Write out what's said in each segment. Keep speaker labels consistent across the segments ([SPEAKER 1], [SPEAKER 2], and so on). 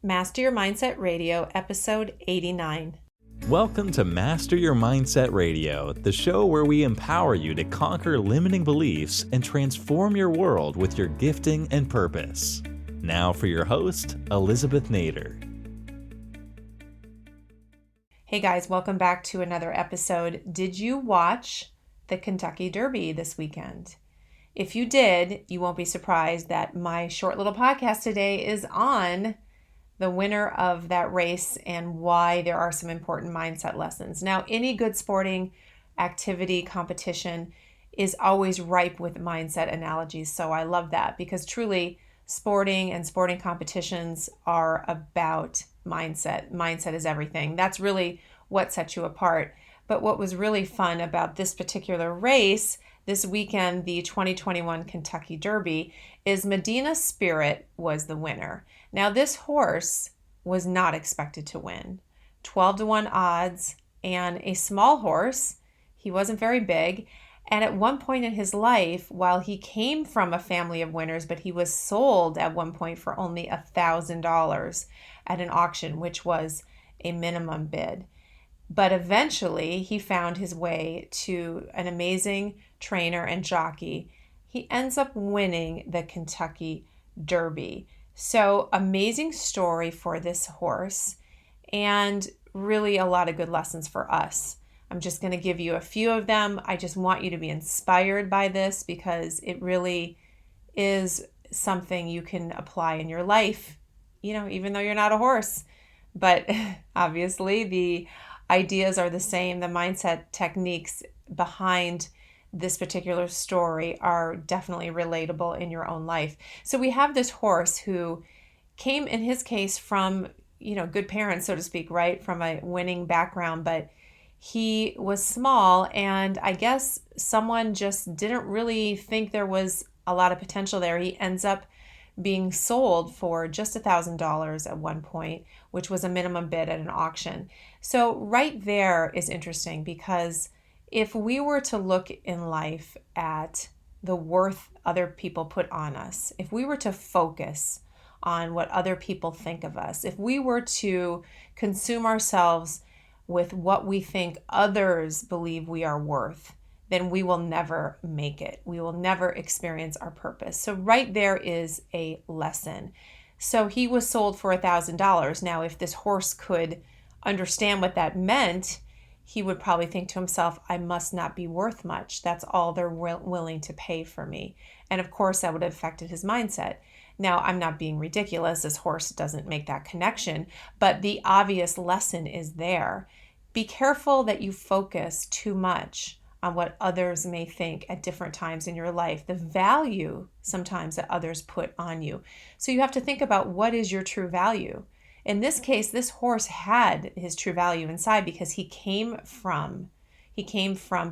[SPEAKER 1] Master Your Mindset Radio, episode 89.
[SPEAKER 2] Welcome to Master Your Mindset Radio, the show where we empower you to conquer limiting beliefs and transform your world with your gifting and purpose. Now for your host, Elizabeth Nader.
[SPEAKER 1] Hey guys, welcome back to another episode. Did you watch the Kentucky Derby this weekend? If you did, you won't be surprised that my short little podcast today is on the winner of that race and why there are some important mindset lessons. Now, any good sporting activity, competition is always ripe with mindset analogies. So I love that because truly sporting and sporting competitions are about mindset. Mindset is everything. That's really what sets you apart. But what was really fun about this particular race this weekend, the 2021 Kentucky Derby, is Medina Spirit was the winner. Now, this horse was not expected to win. 12-1 odds, and a small horse. He wasn't very big. And at one point in his life, while he came from a family of winners, but he was sold at one point for only $1,000 at an auction, which was a minimum bid. But eventually, he found his way to an amazing trainer and jockey. He ends up winning the Kentucky Derby. So amazing story for this horse and really a lot of good lessons for us. I'm just going to give you a few of them. I just want you to be inspired by this because it really is something you can apply in your life, even though you're not a horse. But obviously the ideas are the same. The mindset techniques behind this particular story are definitely relatable in your own life. So we have this horse who came, in his case, from, good parents, so to speak, right? From a winning background, but he was small, and I guess someone just didn't really think there was a lot of potential there. He ends up being sold for just $1,000 at one point, which was a minimum bid at an auction. So right there is interesting because if we were to look in life at the worth other people put on us, if we were to focus on what other people think of us, if we were to consume ourselves with what we think others believe we are worth, then we will never make it. We will never experience our purpose. So right there is a lesson. So he was sold for $1,000. Now, if this horse could understand what that meant, he would probably think to himself, I must not be worth much. That's all they're willing to pay for me. And of course, that would have affected his mindset. Now, I'm not being ridiculous. This horse doesn't make that connection, but the obvious lesson is there. Be careful that you focus too much on what others may think at different times in your life, the value sometimes that others put on you. So you have to think about what is your true value. In this case, this horse had his true value inside because he came from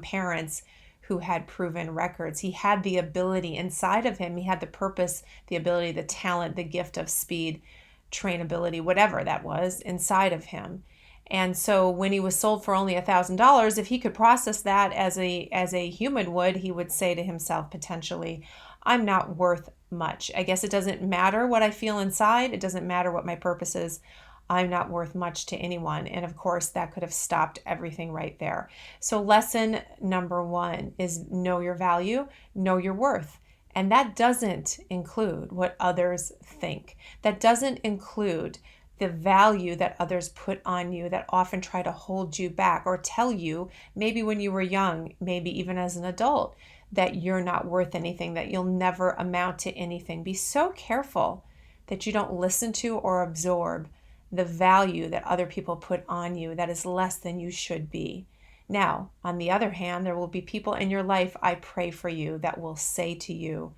[SPEAKER 1] parents who had proven records. He had the ability inside of him. He had the purpose, the ability, the talent, the gift of speed, trainability, whatever that was inside of him. And so when he was sold for only $1,000, if he could process that as a human would, he would say to himself potentially, I'm not worth much. I guess it doesn't matter what I feel inside. It doesn't matter what my purpose is. I'm not worth much to anyone. And of course, that could have stopped everything right there. So lesson number 1 is know your value, know your worth. And that doesn't include what others think. That doesn't include the value that others put on you that often try to hold you back or tell you, maybe when you were young, maybe even as an adult, that you're not worth anything, that you'll never amount to anything. Be so careful that you don't listen to or absorb the value that other people put on you that is less than you should be. Now, on the other hand, there will be people in your life, I pray for you, that will say to you,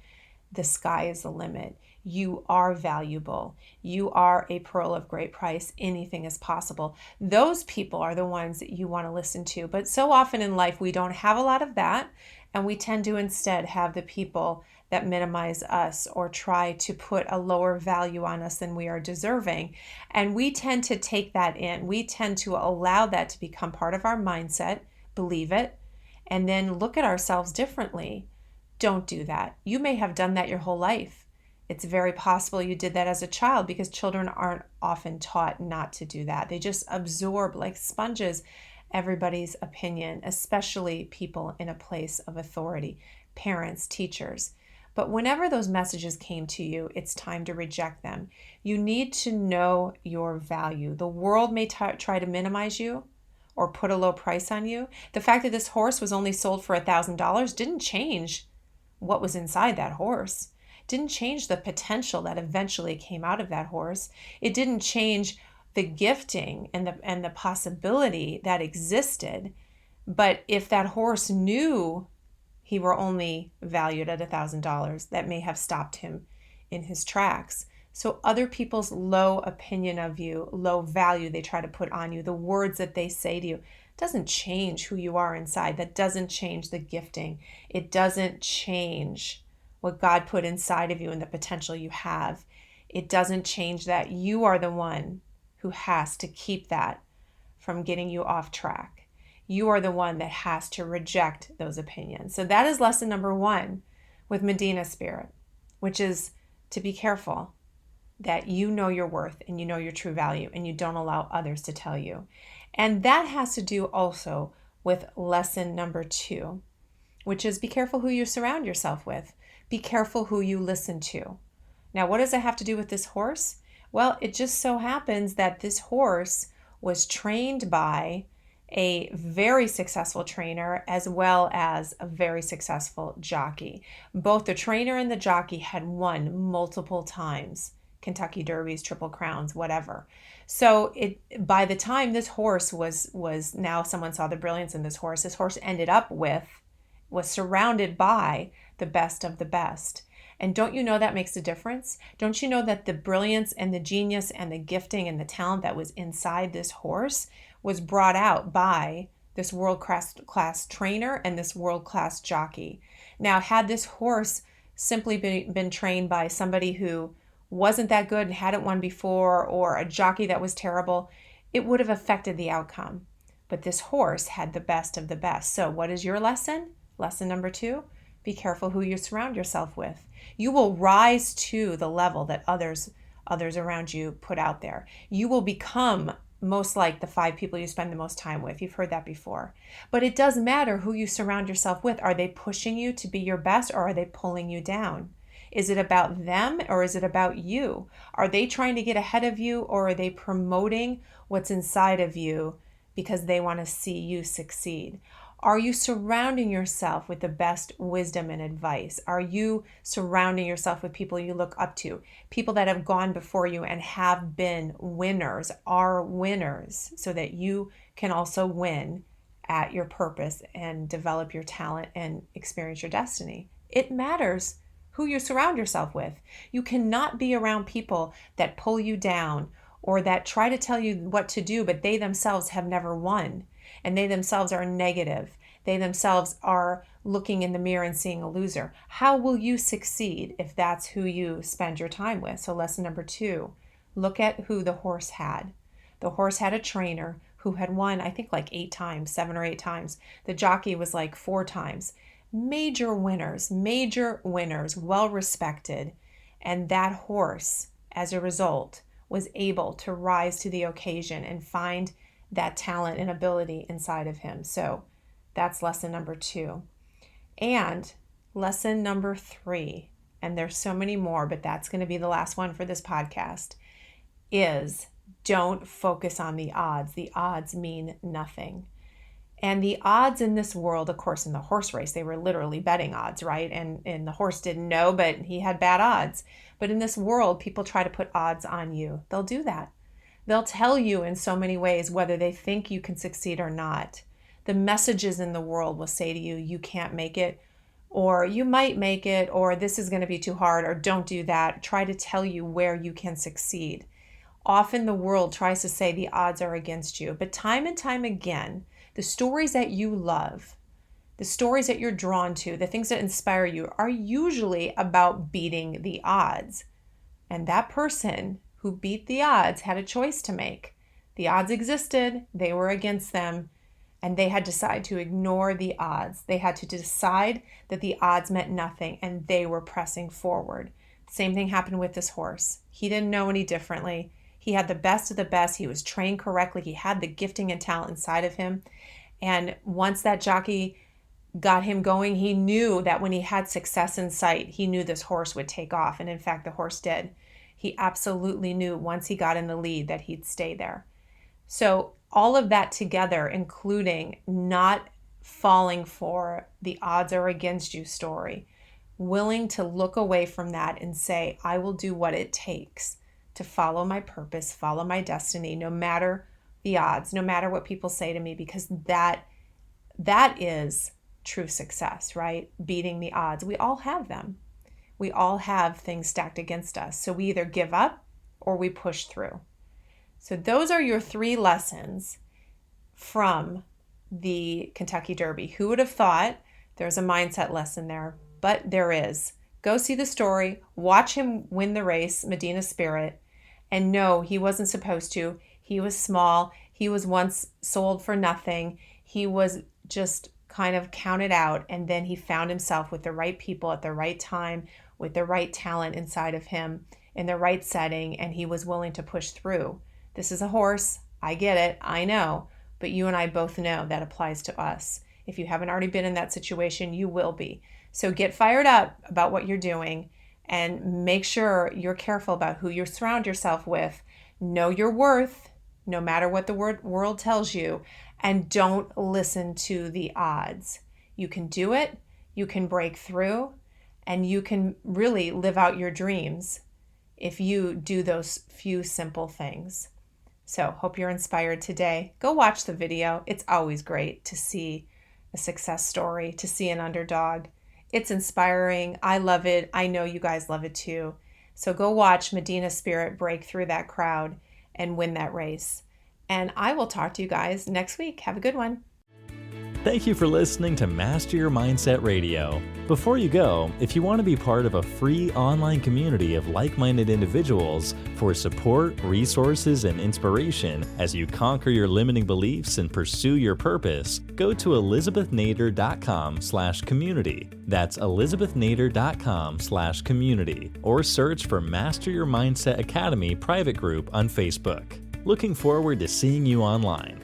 [SPEAKER 1] the sky is the limit. You are valuable. You are a pearl of great price. Anything is possible. Those people are the ones that you want to listen to. But so often in life, we don't have a lot of that. And we tend to instead have the people that minimize us or try to put a lower value on us than we are deserving. And we tend to take that in. We tend to allow that to become part of our mindset, believe it, and then look at ourselves differently. Don't do that. You may have done that your whole life. It's very possible you did that as a child because children aren't often taught not to do that. They just absorb like sponges everybody's opinion, especially people in a place of authority, parents, teachers. But whenever those messages came to you, it's time to reject them. You need to know your value. The world may try to minimize you or put a low price on you. The fact that this horse was only sold for $1,000 didn't change what was inside that horse. Didn't change the potential that eventually came out of that horse. It didn't change the gifting and the possibility that existed. But if that horse knew he were only valued at $1,000, that may have stopped him in his tracks. So other people's low opinion of you, low value they try to put on you, the words that they say to you, doesn't change who you are inside. That doesn't change the gifting. It doesn't change what God put inside of you and the potential you have. It doesn't change that. You are the one who has to keep that from getting you off track. You are the one that has to reject those opinions. So that is lesson number 1 with Medina Spirit, which is to be careful that you know your worth and you know your true value and you don't allow others to tell you. And that has to do also with lesson number 2, which is be careful who you surround yourself with. Be careful who you listen to. Now, what does it have to do with this horse? Well, it just so happens that this horse was trained by a very successful trainer as well as a very successful jockey. Both the trainer and the jockey had won multiple times, Kentucky Derbies, Triple Crowns, whatever. So by the time this horse was now someone saw the brilliance in this horse ended up was surrounded by the best of the best. And don't you know that makes a difference? Don't you know that the brilliance and the genius and the gifting and the talent that was inside this horse was brought out by this world-class trainer and this world-class jockey? Now, had this horse simply been trained by somebody who wasn't that good and hadn't won before, or a jockey that was terrible, it would have affected the outcome. But this horse had the best of the best. So what is your lesson? Lesson number 2, be careful who you surround yourself with. You will rise to the level that others around you put out there. You will become most like the 5 people you spend the most time with. You've heard that before. But it does matter who you surround yourself with. Are they pushing you to be your best, or are they pulling you down? Is it about them, or is it about you? Are they trying to get ahead of you, or are they promoting what's inside of you because they want to see you succeed? Are you surrounding yourself with the best wisdom and advice? Are you surrounding yourself with people you look up to, people that have gone before you and have been winners, are winners, so that you can also win at your purpose and develop your talent and experience your destiny? It matters who you surround yourself with. You cannot be around people that pull you down or that try to tell you what to do, but they themselves have never won. And they themselves are negative. They themselves are looking in the mirror and seeing a loser. How will you succeed if that's who you spend your time with? So lesson number 2, look at who the horse had. The horse had a trainer who had won, I think, like 8 times, 7 or 8 times. The jockey was like 4 times. Major winners, well respected. And that horse, as a result, was able to rise to the occasion and find that talent and ability inside of him. So that's lesson number 2. And lesson number 3, and there's so many more, but that's going to be the last one for this podcast, is don't focus on the odds. The odds mean nothing. And the odds in this world, of course, in the horse race, they were literally betting odds, right? And the horse didn't know, but he had bad odds. But in this world, people try to put odds on you. They'll do that. They'll tell you in so many ways whether they think you can succeed or not. The messages in the world will say to you, you can't make it, or you might make it, or this is going to be too hard, or don't do that. Try to tell you where you can succeed. Often the world tries to say the odds are against you, but time and time again, the stories that you love, the stories that you're drawn to, the things that inspire you are usually about beating the odds. And that person who beat the odds had a choice to make. The odds existed, they were against them, and they had to decide to ignore the odds. They had to decide that the odds meant nothing, and they were pressing forward. Same thing happened with this horse. He didn't know any differently. He had the best of the best. He was trained correctly. He had the gifting and talent inside of him. And once that jockey got him going, he knew that when he had success in sight, he knew this horse would take off. And in fact, the horse did. He absolutely knew once he got in the lead that he'd stay there. So all of that together, including not falling for the odds are against you story, willing to look away from that and say, I will do what it takes to follow my purpose, follow my destiny, no matter the odds, no matter what people say to me, because that is true success, right? Beating the odds. We all have them. We all have things stacked against us. So we either give up or we push through. So those are your 3 lessons from the Kentucky Derby. Who would have thought? There's a mindset lesson there, but there is. Go see the story, watch him win the race, Medina Spirit, and no, he wasn't supposed to. He was small. He was once sold for nothing. He was just kind of counted out, and then he found himself with the right people at the right time, with the right talent inside of him, in the right setting, and he was willing to push through. This is a horse. I get it. I know. But you and I both know that applies to us. If you haven't already been in that situation, you will be. So get fired up about what you're doing and make sure you're careful about who you surround yourself with. Know your worth, no matter what the world tells you, and don't listen to the odds. You can do it, you can break through, and you can really live out your dreams if you do those few simple things. So hope you're inspired today. Go watch the video. It's always great to see a success story, to see an underdog. It's inspiring. I love it. I know you guys love it too. So go watch Medina Spirit break through that crowd and win that race. And I will talk to you guys next week. Have a good one.
[SPEAKER 2] Thank you for listening to Master Your Mindset Radio. Before you go, if you want to be part of a free online community of like-minded individuals for support, resources, and inspiration as you conquer your limiting beliefs and pursue your purpose, go to elizabethnader.com/community. That's elizabethnader.com/community, or search for Master Your Mindset Academy private group on Facebook. Looking forward to seeing you online.